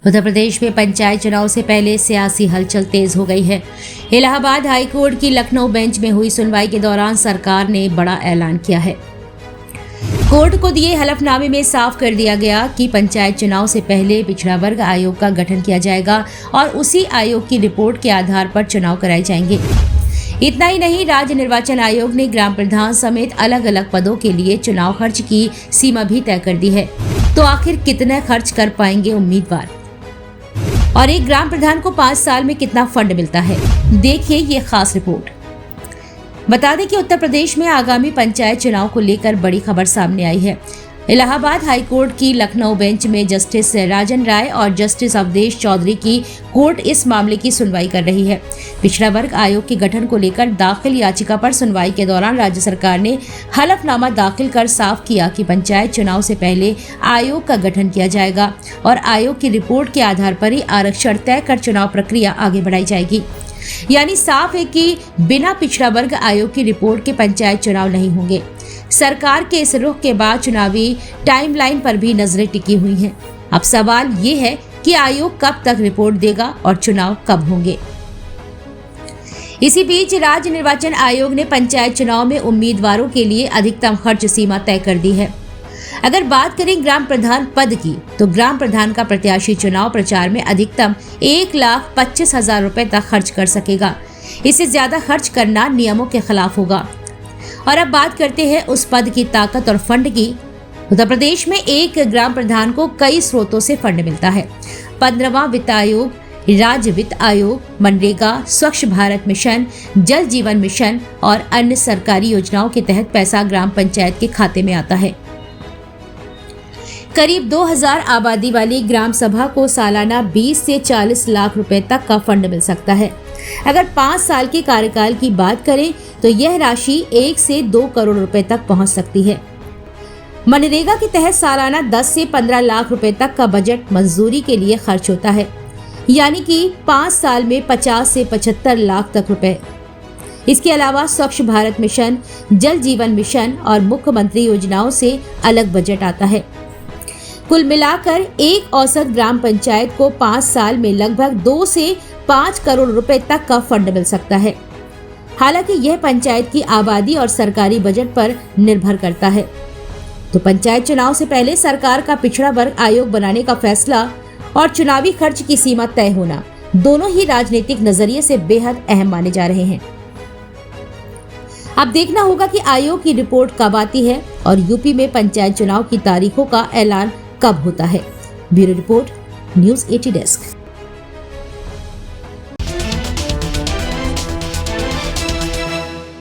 उत्तर प्रदेश में पंचायत चुनाव से पहले सियासी हलचल तेज हो गई है। इलाहाबाद हाई कोर्ट की लखनऊ बेंच में हुई सुनवाई के दौरान सरकार ने बड़ा ऐलान किया है। कोर्ट को दिए हलफनामे में साफ कर दिया गया कि पंचायत चुनाव से पहले पिछड़ा वर्ग आयोग का गठन किया जाएगा और उसी आयोग की रिपोर्ट के आधार पर चुनाव कराए जाएंगे। इतना ही नहीं, राज्य निर्वाचन आयोग ने ग्राम प्रधान समेत अलग अलग पदों के लिए चुनाव खर्च की सीमा भी तय कर दी है। तो आखिर कितना खर्च कर पाएंगे उम्मीदवार और एक ग्राम प्रधान को 5 साल में कितना फंड मिलता है, देखिए ये खास रिपोर्ट। बता दें कि उत्तर प्रदेश में आगामी पंचायत चुनाव को लेकर बड़ी खबर सामने आई है। इलाहाबाद हाई कोर्ट की लखनऊ बेंच में जस्टिस राजन राय और जस्टिस अवधेश चौधरी की कोर्ट इस मामले की सुनवाई कर रही है। पिछड़ा वर्ग आयोग के गठन को लेकर दाखिल याचिका पर सुनवाई के दौरान राज्य सरकार ने हलफनामा दाखिल कर साफ किया कि पंचायत चुनाव से पहले आयोग का गठन किया जाएगा और आयोग की रिपोर्ट के आधार पर ही आरक्षण तय कर चुनाव प्रक्रिया आगे बढ़ाई जाएगी। यानी साफ है कि बिना पिछड़ा वर्ग आयोग की रिपोर्ट के पंचायत चुनाव नहीं होंगे। सरकार के इस रुख के बाद चुनावी टाइमलाइन पर भी नजरें टिकी हुई हैं। अब सवाल ये है कि आयोग कब तक रिपोर्ट देगा और चुनाव कब होंगे। इसी बीच राज्य निर्वाचन आयोग ने पंचायत चुनाव में उम्मीदवारों के लिए अधिकतम खर्च सीमा तय कर दी है। अगर बात करें ग्राम प्रधान पद की, तो ग्राम प्रधान का प्रत्याशी चुनाव प्रचार में अधिकतम 1,25,000 रुपए तक खर्च कर सकेगा। इससे ज्यादा खर्च करना नियमों के खिलाफ होगा। और अब बात करते हैं उस पद की ताकत और फंड की। उत्तर प्रदेश में एक ग्राम प्रधान को कई स्रोतों से फंड मिलता है। 15वां वित्त आयोग, राज्य वित्त आयोग, मनरेगा, स्वच्छ भारत मिशन, जल जीवन मिशन और अन्य सरकारी योजनाओं के तहत पैसा ग्राम पंचायत के खाते में आता है। करीब 2000 आबादी वाली ग्राम सभा को सालाना 20 से 40 लाख रुपए तक का फंड मिल सकता है। अगर 5 साल के कार्यकाल की बात करें तो यह राशि 1 से 2 करोड़ रुपए तक पहुंच सकती है। मनरेगा के तहत सालाना 10 से 15 लाख रुपए तक का बजट मंजूरी के लिए खर्च होता है, यानी कि 5 साल में 50 से 75 लाख तक रुपए। इसके अलावा स्वच्छ भारत मिशन, जल जीवन मिशन और मुख्यमंत्री योजनाओं से अलग बजट आता है। कुल मिलाकर एक औसत ग्राम पंचायत को 5 साल में लगभग 2 से 5 करोड़ रुपए तक का फंड मिल सकता है। हालांकि यह पंचायत की आबादी और सरकारी बजट पर निर्भर करता है। तो पंचायत चुनाव से पहले सरकार का पिछड़ा वर्ग आयोग बनाने का फैसला और चुनावी खर्च की सीमा तय होना दोनों ही राजनीतिक नजरिए से बेहद अहम माने जा रहे हैं। अब देखना होगा कि आयोग की रिपोर्ट कब आती है और यूपी में पंचायत चुनाव की तारीखों का ऐलान कब होता है। Bureau report, news 80 desk.